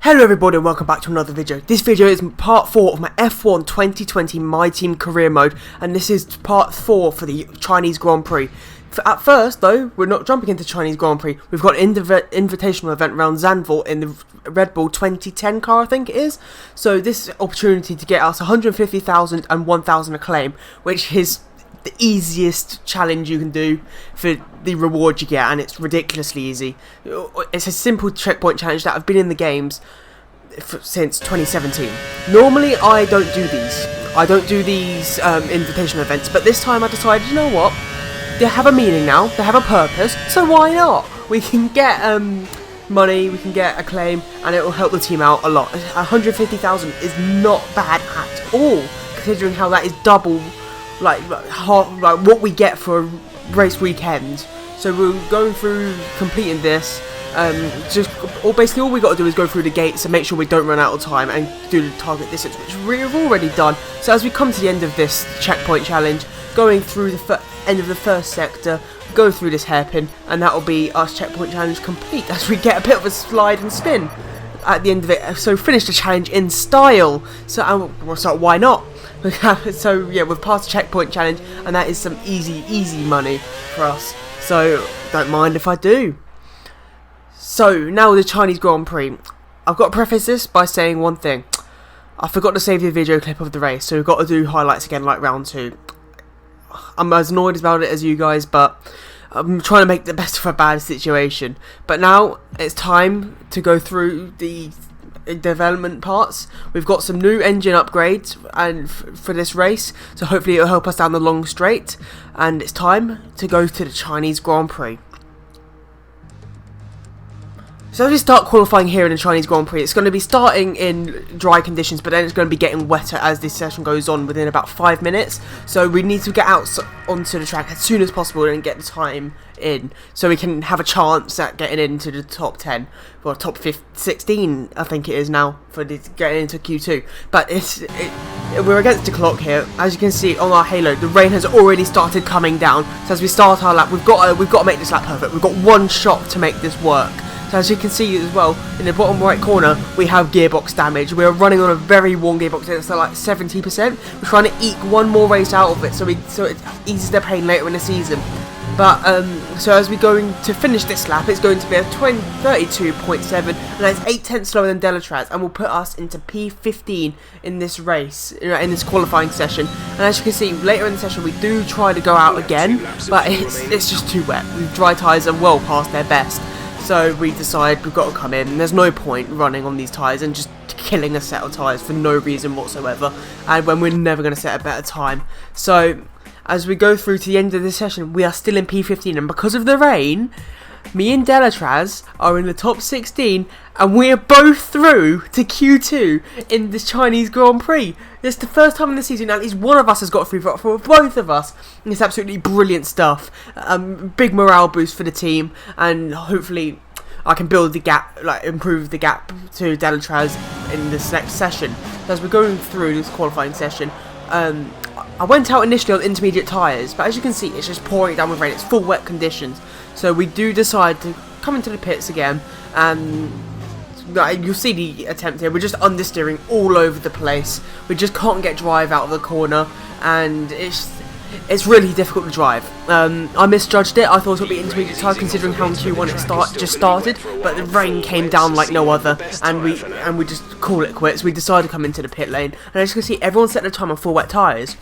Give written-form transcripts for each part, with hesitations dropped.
Hello everybody and welcome back to another video. This video is part 4 of my F1 2020 MyTeam Career mode, and this is part 4 for the Chinese Grand Prix. At first though, we're not jumping into Chinese Grand Prix. We've got an invitational event around Zandvoort in the Red Bull 2010 car, I think it is. So this opportunity to get us 150,000 and 1,000 acclaim, which is the easiest challenge you can do for the reward you get, and it's ridiculously easy. It's a simple checkpoint challenge that I've been in the games since 2017. Normally I don't do these. I don't do these invitational events, but this time I decided, you know what? They have a meaning now, they have a purpose, so why not? We can get money, we can get acclaim, and it will help the team out a lot. 150,000 is not bad at all, considering how that is double like what we get for a race weekend. So we're going through completing this. Basically all we got to do is go through the gates and make sure we don't run out of time and do the target distance, which we've already done. So as we come to the end of this checkpoint challenge, going through the end of the first sector, go through this hairpin, and that will be our checkpoint challenge complete, as we get a bit of a slide and spin at the end of it. So finish the challenge in style. So why not? So yeah, we've passed the checkpoint challenge, and that is some easy money for us, so don't mind if I do. So now the Chinese Grand Prix. I've got to preface this by saying one thing. I forgot to save the video clip of the race, so we've got to do highlights again like round 2. I'm as annoyed about it as you guys, but I'm trying to make the best of a bad situation. But now it's time to go through the development parts. We've got some new engine upgrades and for this race, so hopefully it'll help us down the long straight, and it's time to go to the Chinese Grand Prix. So as we start qualifying here in the Chinese Grand Prix, it's going to be starting in dry conditions, but then it's going to be getting wetter as this session goes on within about 5 minutes. So we need to get out onto the track as soon as possible and get the time in, so we can have a chance at getting into the top 10, or top 16 I think it is now, for getting into Q2. But we're against the clock here. As you can see on our halo, the rain has already started coming down. So as we start our lap, we've got to make this lap perfect. We've got one shot to make this work. So as you can see as well, in the bottom right corner, we have gearbox damage. We are running on a very worn gearbox, it's like 70%. We're trying to eke one more race out of it, so it eases the pain later in the season. But so as we're going to finish this lap, it's going to be a 32.7, and that's 8 tenths slower than Delatraz, and will put us into P15 in this race, in this qualifying session. And as you can see, later in the session, we do try to go out again, but it's just too wet. Dry tyres are well past their best. So we decide we've got to come in. There's no point running on these tyres and just killing a set of tyres for no reason whatsoever, and when we're never going to set a better time. So as we go through to the end of this session, we are still in P15, and because of the rain, me and Delatraz are in the top 16, and we are both through to Q2 in this Chinese Grand Prix. It's the first time in the season at least one of us has got through for both of us. And it's absolutely brilliant stuff. Big morale boost for the team, and hopefully I can build the gap, improve the gap to Delatraz in this next session. So as we're going through this qualifying session, I went out initially on intermediate tyres, but as you can see, it's just pouring down with rain. It's full wet conditions. So we do decide to come into the pits again, and you'll see the attempt here. We're just understeering all over the place. We just can't get drive out of the corner, and it's really difficult to drive. I misjudged it. I thought it would be intermediate tyre considering how in Q1 it just started, but the rain came down like no other, and we just call it quits. We decided to come into the pit lane, and as you can see, everyone set their time on full wet tyres.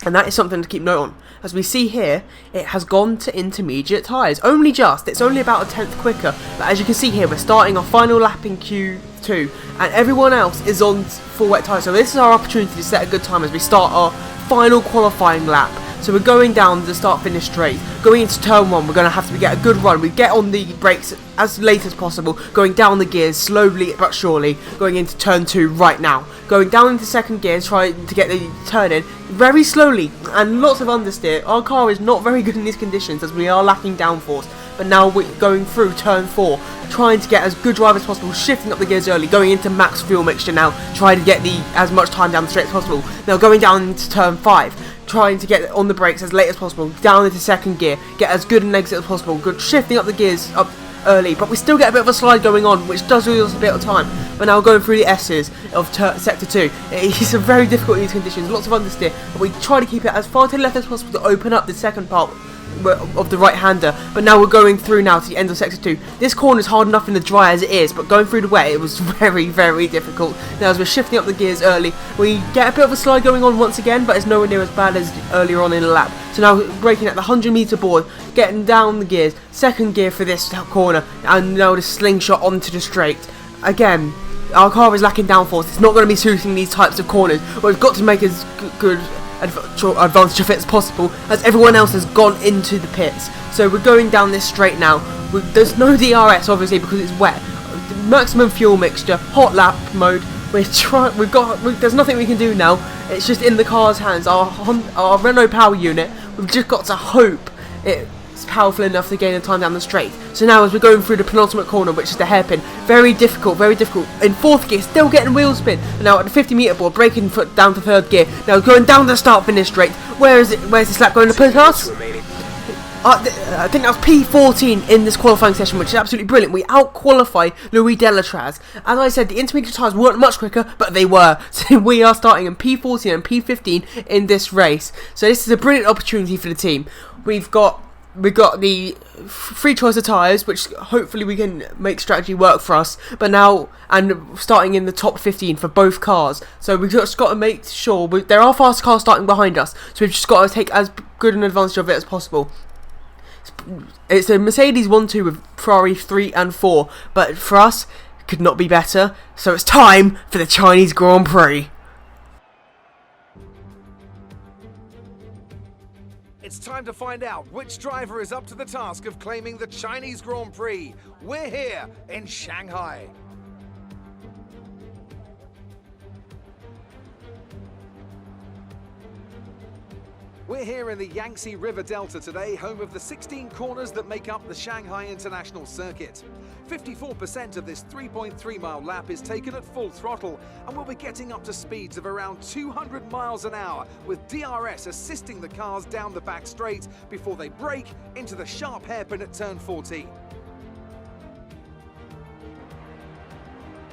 And that is something to keep note on. As we see here, it has gone to intermediate tyres. Only just. It's only about a tenth quicker. But as you can see here, we're starting our final lap in Q2. And everyone else is on full wet tyres. So this is our opportunity to set a good time as we start our final qualifying lap. So we're going down the start-finish straight. Going into turn 1, we're going to have to get a good run. We get on the brakes as late as possible. Going down the gears slowly but surely. Going into turn 2 right now. Going down into second gear, trying to get the turn in very slowly. And lots of understeer. Our car is not very good in these conditions as we are lacking downforce. But now we're going through turn 4. Trying to get as good drive as possible. Shifting up the gears early. Going into max fuel mixture now. Trying to get as much time down the straight as possible. Now going down into turn 5. Trying to get on the brakes as late as possible, down into second gear, get as good an exit as possible, good shifting up the gears up early, but we still get a bit of a slide going on, which does lose us a bit of time. But now going through the S's of Sector 2, it's a very difficult in these conditions, lots of understeer, and we try to keep it as far to the left as possible to open up the second part of the right-hander. But now we're going through now to the end of Sector 2. This corner is hard enough in the dry as it is, but going through the wet, it was very, very difficult. Now as we're shifting up the gears early, we get a bit of a slide going on once again, but it's nowhere near as bad as earlier on in the lap. So now braking at the 100-meter board, getting down the gears, second gear for this corner, and now the slingshot onto the straight. Again, our car is lacking downforce. It's not going to be suiting these types of corners. We've got to make as good advantage of it as possible, as everyone else has gone into the pits. So we're going down this straight now. There's no DRS obviously because it's wet. Maximum fuel mixture, hot lap mode. There's nothing we can do now. It's just in the car's hands. Our Renault power unit. We've just got to hope it's powerful enough to gain the time down the straight. So now as we're going through the penultimate corner, which is the hairpin, very difficult, very difficult. In fourth gear, still getting wheel spin. And now at the 50-meter board, braking foot down to third gear. Now going down the start finish straight. Where's this lap going to put us? I think that was P14 in this qualifying session, which is absolutely brilliant. We out-qualify Louis Delatraz. As I said, the intermediate tyres weren't much quicker, but they were. So we are starting in P14 and P15 in this race. So this is a brilliant opportunity for the team. We've got the free choice of tyres, which hopefully we can make strategy work for us. But now, and starting in the top 15 for both cars. So we've just got to make sure, there are fast cars starting behind us. So we've just got to take as good an advantage of it as possible. It's a Mercedes 1-2 with Ferrari 3 and 4, but for us, it could not be better. So it's time for the Chinese Grand Prix. It's time to find out which driver is up to the task of claiming the Chinese Grand Prix. We're here in Shanghai. We're here in the Yangtze River Delta today, home of the 16 corners that make up the Shanghai International Circuit. 54% of this 3.3-mile lap is taken at full throttle, and we'll be getting up to speeds of around 200 miles an hour, with DRS assisting the cars down the back straight before they brake into the sharp hairpin at turn 14.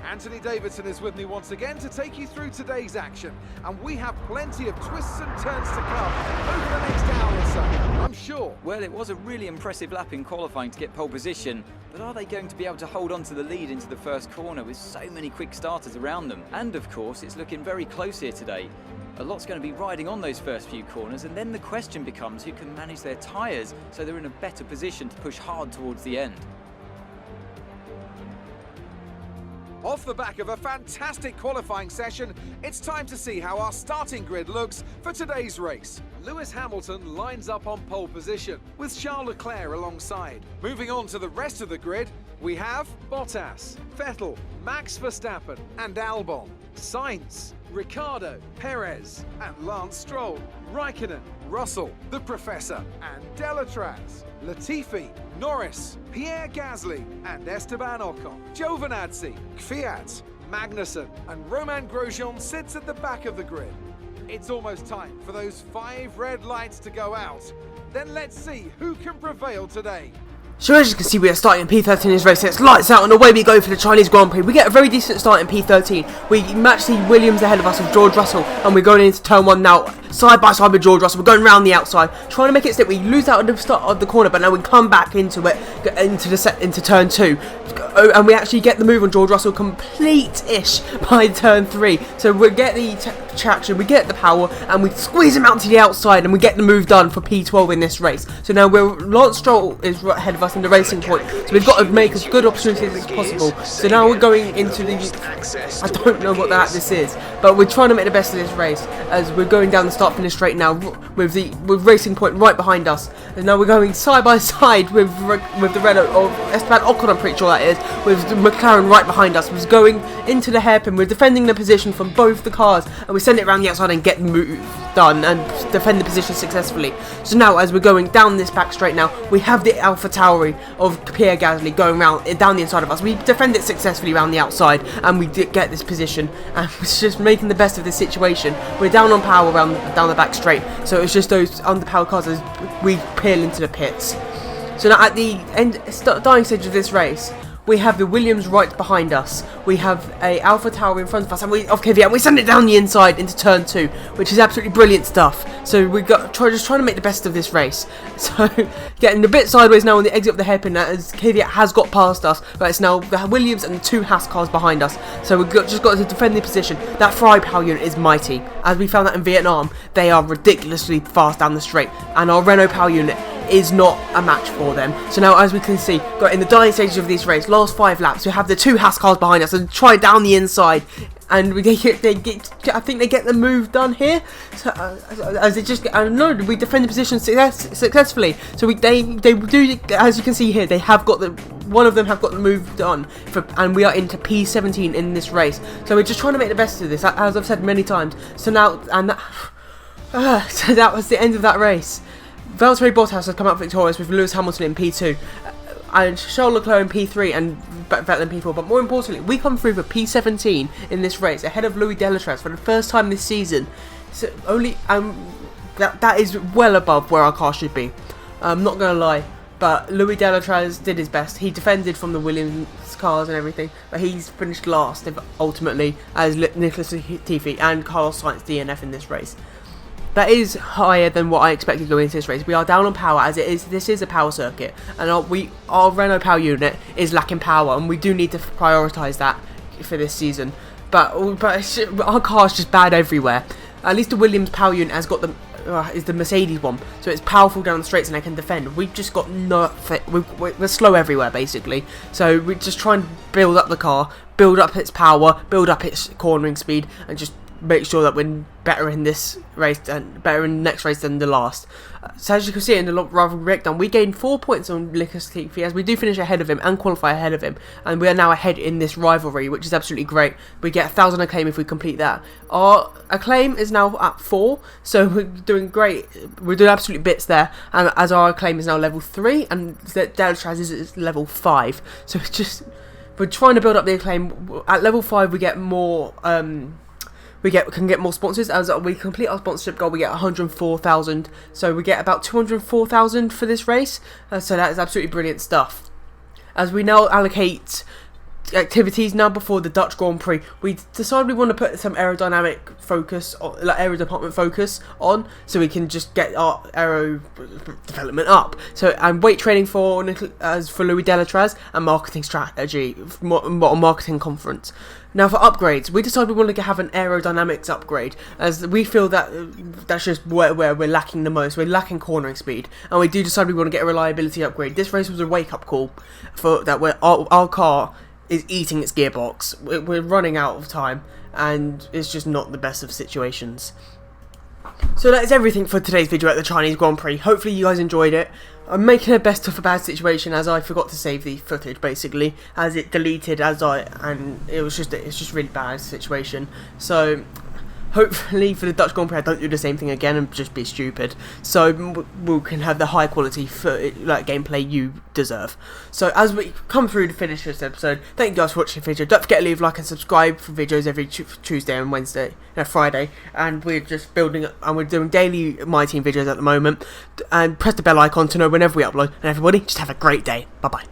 Anthony Davidson is with me once again to take you through today's action, and we have plenty of twists and turns to come over the next hour or so, I'm sure. Well, it was a really impressive lap in qualifying to get pole position, but are they going to be able to hold on to the lead into the first corner with so many quick starters around them? And of course, it's looking very close here today. A lot's going to be riding on those first few corners, and then the question becomes who can manage their tyres so they're in a better position to push hard towards the end. Off the back of a fantastic qualifying session, it's time to see how our starting grid looks for today's race. Lewis Hamilton lines up on pole position, with Charles Leclerc alongside. Moving on to the rest of the grid, we have Bottas, Vettel, Max Verstappen and Albon, Sainz, Ricciardo, Perez and Lance Stroll, Raikkonen, Russell, the Professor and Delatraz, Latifi, Norris, Pierre Gasly and Esteban Ocon, Giovinazzi, Kvyat, Magnussen and Romain Grosjean sits at the back of the grid. It's almost time for those 5 red lights to go out. Then let's see who can prevail today. So as you can see, we are starting in P13 in this race. It's lights out and away we go for the Chinese Grand Prix. We get a very decent start in P13. We match the Williams ahead of us with George Russell, and we're going into turn 1 now, side by side with George Russell. We're going round the outside, trying to make it stick. We lose out at the start of the corner, but now we come back into it, into turn 2. And we actually get the move on George Russell complete-ish by turn 3. So we get the traction, we get the power, and we squeeze him out to the outside, and we get the move done for P12 in this race. So now Lance Stroll is right ahead of us in the racing point, so we've got to make as good opportunities as possible. So now we're going into the, I don't know what this is, but we're trying to make the best of this race as we're going down the start finish straight now with racing point right behind us. And now we're going side by side with the Renault of Esteban Ocon, I'm pretty sure that is, with McLaren right behind us. We're going into the hairpin, we're defending the position from both the cars, and we send it around the outside and get the move done and defend the position successfully. So now as we're going down this back straight now, we have the Alpha Tauri of Pierre Gasly going down the inside of us. We defend it successfully around the outside, and we get this position, and we're just making the best of the situation. We're down on power down the back straight, so it's just those underpowered cars as we peel into the pits. So now at the dying stage of this race, we have the Williams right behind us. We have a Alpha Tower in front of us, and we send it down the inside into turn 2, which is absolutely brilliant stuff. So we got just trying to make the best of this race. So getting a bit sideways now on the exit of the hairpin, as Kvyat has got past us, but it's now the Williams and the 2 Haas cars behind us. So we've just got to defend the position. That Ferrari power unit is mighty. As we found that in Vietnam, they are ridiculously fast down the straight, and our Renault power unit is not a match for them. So now, as we can see, got in the dying stages of this race, last 5 laps, we have the 2 Haas cars behind us and try down the inside, and I think they get the move done here. So as it just, I don't know, we defend the position successfully. So they do, as you can see here, they have got one of them have got the move done, and we are into P17 in this race. So we're just trying to make the best of this, as I've said many times. So now, so that was the end of that race. Valtteri Bottas has come out victorious with Lewis Hamilton in P2, and Charles Leclerc in P3 and Vettel in P4. But more importantly, we come through for P17 in this race ahead of Louis Delatraz for the first time this season. So only that is well above where our car should be. I'm not gonna lie, but Louis Delatraz did his best. He defended from the Williams cars and everything, but he's finished last ultimately as Nicholas Latifi and Carlos Sainz DNF in this race. That is higher than what I expected going into this race. We are down on power, as it is. This is a power circuit, and our Renault power unit is lacking power, and we do need to prioritise that for this season. But our car is just bad everywhere. At least the Williams power unit has got is the Mercedes one, so it's powerful down the straights and they can defend. We've just got we're slow everywhere basically. So we just try and build up the car, build up its power, build up its cornering speed, and just make sure that we're better in this race and better in the next race than the last. So as you can see in the rivalry breakdown, we gained 4 points on Nicholas Latifi, as we do finish ahead of him and qualify ahead of him, and we are now ahead in this rivalry, which is absolutely great. We get 1,000 acclaim if we complete that. Our acclaim is now at 4, so we're doing great. We're doing absolute bits there, and as our acclaim is now level 3 and Delatraz is level 5, so it's just, we're trying to build up the acclaim. At level 5 we get more we can get more sponsors. As we complete our sponsorship goal, we get 104,000. So we get about 204,000 for this race. So that is absolutely brilliant stuff. As we now allocate activities now before the Dutch Grand Prix, we decided we want to put some aerodynamic focus, like aero department focus on, so we can just get our aero development up. So and weight training for Louis Delatraz, and marketing strategy, marketing conference. Now for upgrades, we decided we want to have an aerodynamics upgrade, as we feel that that's just where we're lacking the most. We're lacking cornering speed, and we do decide we want to get a reliability upgrade. This race was a wake-up call for that. Where our car is eating its gearbox. We're running out of time, and it's just not the best of situations. So that is everything for today's video at the Chinese Grand Prix. Hopefully you guys enjoyed it. I'm making the best of a bad situation, as I forgot to save the footage basically, as it deleted and it's just really bad situation. So hopefully for the Dutch Grand Prix I don't do the same thing again and just be stupid, so we can have the high quality gameplay you deserve. So as we come through to finish this episode, thank you guys for watching the video. Don't forget to leave a like and subscribe for videos every Tuesday and Wednesday, Friday, and we're just building up, and we're doing daily MyTeam videos at the moment, and press the bell icon to know whenever we upload. And everybody, just have a great day. Bye bye.